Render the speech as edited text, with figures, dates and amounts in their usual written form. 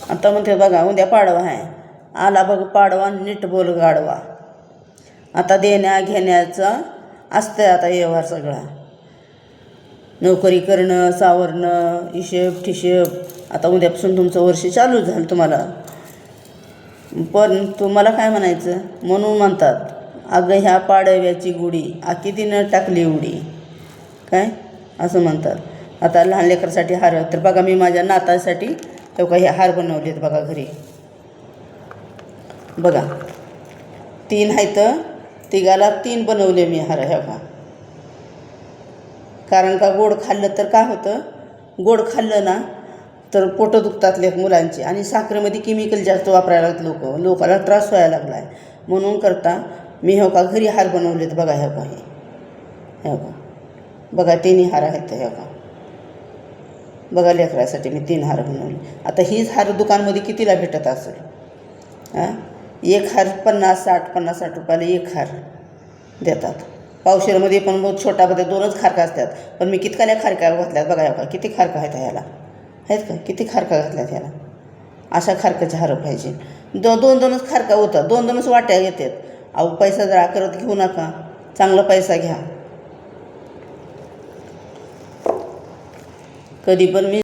आता म्हणते बघा उद्या पाडवा आहे, आला बघ पाडवा नीट बोल गाडवा. आता देण्या घेण्याचा असतं आता व्यवहार सगळा, नोकरी करणं सावरणं हिशेब ठिशेब. आता उद्यापासून तुमचं वर्ष चालू झालं तुम्हाला. पण तुम्हाला काय म्हणायचं, म्हणून म्हणतात अगं ह्या पाडव्याची गुढी आखी तिनं टाकली उडी, काय असं म्हणतात. आता लहान लेकरासाठी हार, तर बघा मी माझ्या नातासाठी तेव्हा हे हार बनवलेत बघा घरी. बघा 3 आहेत, तिघाला 3 बनवले मी हार ह्या का. कारण का गोड खाल्लं तर काय होतं, गोड खाल्लं ना तर पोटं दुखतात मुलांची, आणि साखरेमध्ये केमिकल जास्त वापरायला लागतात लोकाला त्रास व्हायला लागला आहे. म्हणून करता मी हो का घरी हार बनवलेत बघा. ह्या का हे का बघा 3 हार आहेत ह्या का. बघा लेकरासाठी मी 3 हार बनवले. आता हीच हार दुकानमध्ये कितीला भेटत असेल, हां एक हार 50-60 रुपयाला एक हार देतात. पावशेरमध्ये पण बहुत छोटामध्ये 2च खारका असतात, पण मी कितकाल्या खारका घातल्यात बघा. ह्या का किती खारका आहेत ह्याला, आहेत का किती खारका घातल्यात ह्याला. अशा खारकाचे हार पाहिजे. 2-2च खारका होतात, 2-2च वाट्या घेतात. अहो पैसा जरा करत घेऊ नका, चांगला पैसा घ्या. कधी पण मी